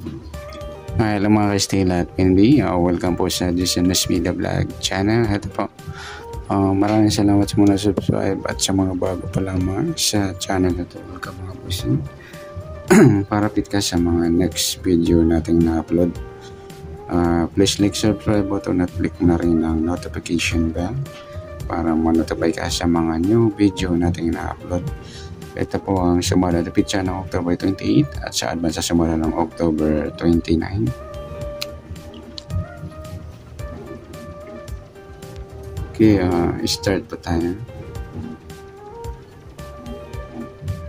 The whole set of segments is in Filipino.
Hello mga Kastila at Pindy, welcome po sa Disanas Media Vlog channel. Ito po, maraming salamat sa mga subscribe at sa mga bago pa lamang sa channel na ito. Welcome mga pusin para fit ka sa mga next video nating na-upload. Please like subscribe button at click na rin ang notification bell para ma-notify ka sa mga new video nating na-upload. Ito po ang sumala na pitsa ng October 28 at sa advance sa sumala ng October 29. Okay, start po tayo.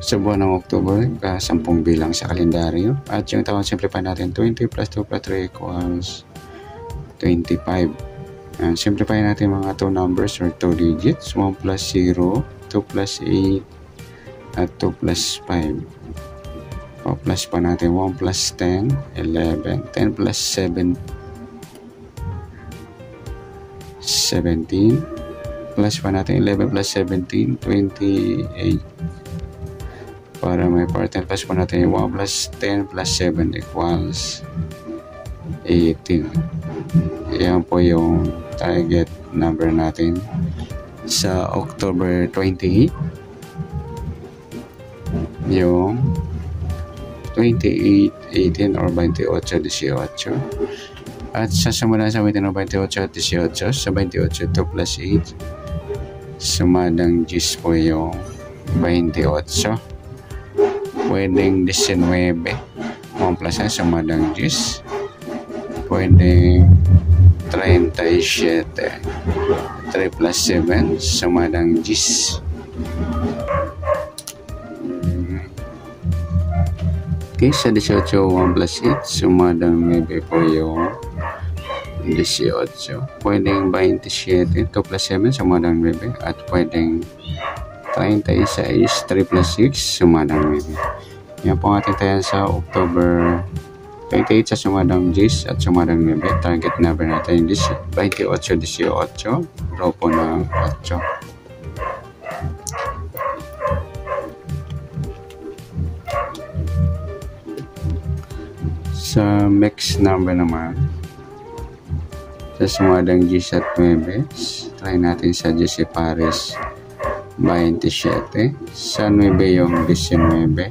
Sa buwan ng October, 10 bilang sa kalendaryo. At yung tawag simplify natin, 20 plus 2 plus 3 equals 25. And simplify natin mga 2 numbers or 2 digits. 1 plus 0, 2 plus 8, at 2 plus 5. Plus pa natin 1 plus 10, 11. 10 plus 7, 17. Plus pa natin 11 plus 17, 28. Para may part 10 plus pa natin 1 plus 10 plus 7 equals 18. Yan po yung target number natin sa October 28. Yung 28, 18 or 28, 18. At sa sumula sa 28 o 28 at 18, sa 28 2 plus 8, sumadang 10 po yung 28. Pwedeng 19, 1 plus 1, sumadang 10. Pwedeng 37, 3 plus 7, sumadang 10. Okay, sa 18, 1 plus 8, sumadang maybe po yung 18. Pwedeng 27, 2 plus 7, sumadang maybe. At pwedeng 36, 3 plus 6, sumadang maybe. Yan po ating tayo sa October 28 sa sumadang 10 at sumadang maybe. Target number natin is 28, 18. Draw po ng 8. Sa mix number naman, sa sumadang 10 at 9, try natin sa 10 pares 27, sa 9 yung 19,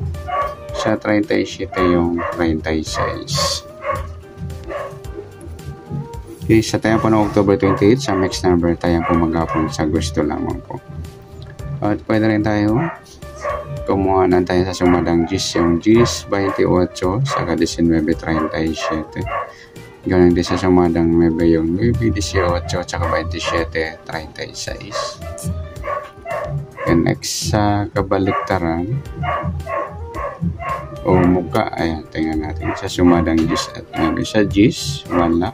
sa 37 yung 36. Okay, sa tayo po ng October 28, sa mix number tayo po maghapon sa gusto lamang po. At pwede rin tayo kumuha na tayo sa sumadang 10 yung 10, 28, saka 19, 37. Ganun din sa sumadang 9 yung 9, 18, saka 27, 36. And next sa kabaliktaran o muka, ayan, tingnan natin sa sumadang 10 at 9. Sa 10, wala.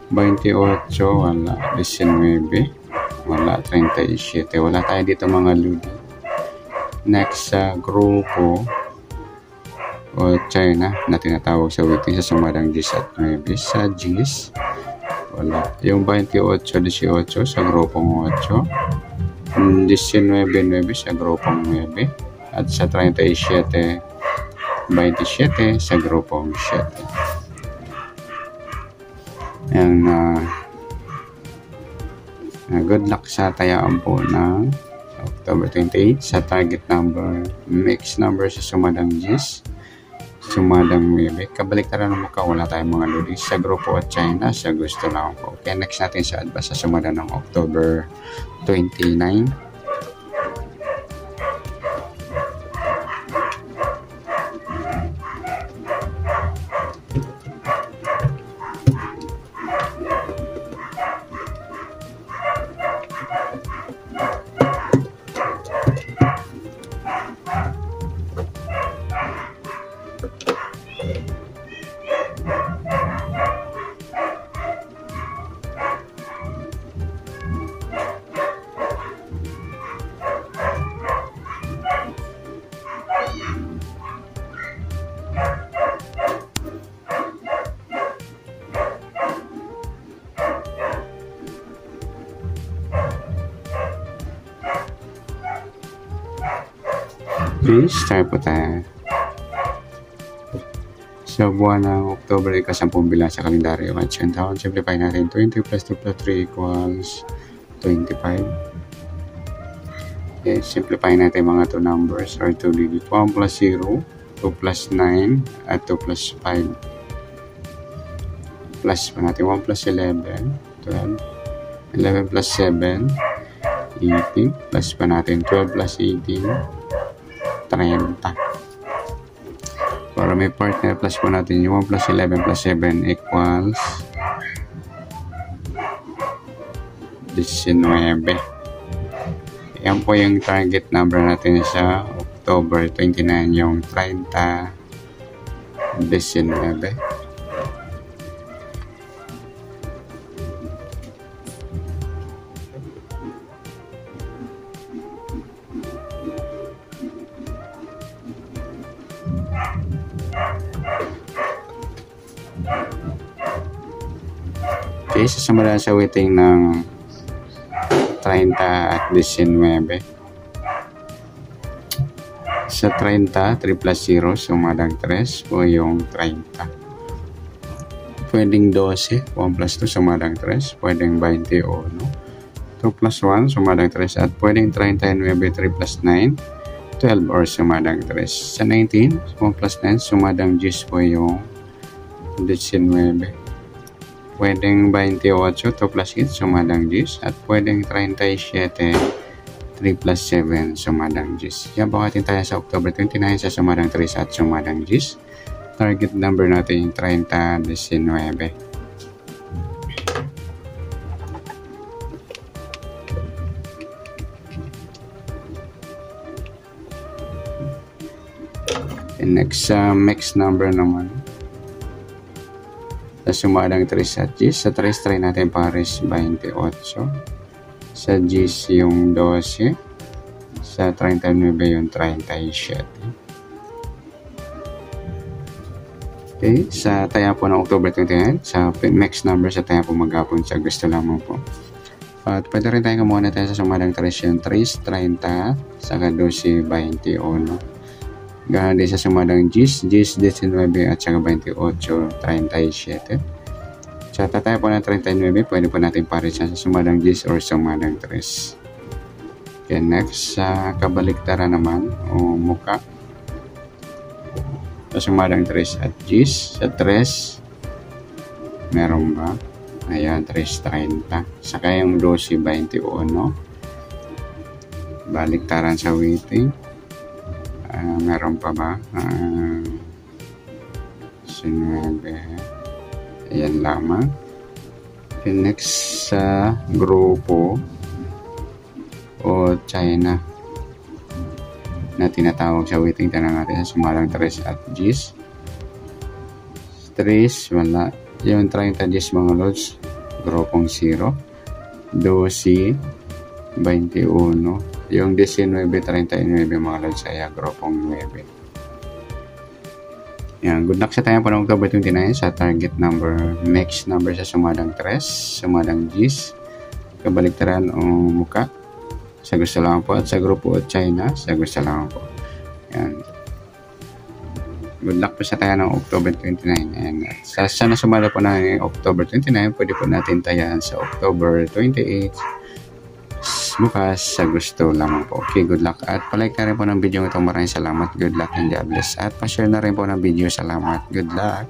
28, wala. 19, wala. 37, wala tayo dito mga ludi. Next sa grupo o China na tinatawag sa waiting sa sumadang 10 at 9. Sa 10, wala. Yung 28, 18 sa grupong 8. 19, 9 sa grupong 9. At sa 37, 27 sa grupong 7. Yan, good luck sa tayaan po ng October 28 sa target number, mix number sa sumadang 10, sumadang 9. Kabaliktaran ng mukha, wala tayong mga lodi sa grupo at China sa gusto lang po. Okay, next natin sa advance sa sumadang ng October 29. Okay, start po tayo. Sa buwan ng October, ika-10 bilang sa kalendaryo at siyang taon. Simplify natin. 20 plus 2 plus 3 equals 25. Okay, simplify natin mga 2 numbers or 2 digits. 1 plus 0, 2 plus 9, at 2 plus 5. Plus pa natin 1 plus 11, 12. 11 plus 7, 18. Plus pa natin 12 plus 18, 30. Para may partner, plus po natin yung 1 plus 11 plus 7 equals 19. Yan po yung target number natin sa October 29, yung 30, 19. Okay, sasamala sa waiting ng 30 at 19. Sa 30, 3 plus 0, sumadang 3 po yung 30. Pwedeng 12, 1 plus 2, sumadang 3. Pwedeng 21, 2 plus 1, sumadang 3. At pwedeng 39, 3 plus 9, 12 or sumadang 3. Sa 19, 1 plus 9, sumadang 10 po yung 19. Pwedeng 28, 2 plus 8, sumadang 10. At pwedeng 37, 3 plus 7, sumadang 10. Yan po atin tayo sa October 29 sa sumadang 3 at sumadang 10. Target number natin yung 30, 19. And next, mixed number naman. Sa sumadang 3 at 10. Sa 3, try natin pares 28. Sa 10 yung 12. Sa 39 yung 37. Okay, sa taya po ng October 29, sa mixed number sa taya po maghapon sa gusto lamang po. At pwede rin tayo kumuha na tayo sa sumadang 3 yung 3, 30, saka 12, 21. Ganoon din sa sumadang 10, 19 at saka 28, 37. Sa tataya po ng 39, pwede po natin pares sa sumadang 10 or sumadang 3. Okay, next, sa kabaliktaran naman o muka. Sa sumadang 3 at 10, sa 3, meron ba? Ayan, 3.30. Saka yung 12.21. Baliktaran sa waiting. Meron pa ba? 19. Ayan lamang. Okay, next sa grupo o China na tinatawag sa waiting. Tanong natin sa sumalang 3 at 10. 3, wala. Yung 30 10 mga lods, grupong 0. 12, 21. Yung 19, 39 mga lods ay grupong 9. Yan, good luck sa tayo po ng October 29 sa target number, mixed number sa sumadang 3, sumadang 10, kabaliktaran o muka. Sa gusto lang po at sa grupo o China, sa gusto lang po. Yan. Good luck po sa tayo ng October 29. And sa sana sumala po ng October 29, pwede po natin tayan sa October 28. Bukas sa gusto lamang po. Okay, good luck. At palike na rin po ng video ito. Maraming salamat. Good luck and God bless. At pa-share na rin po ng video. Salamat. Good luck.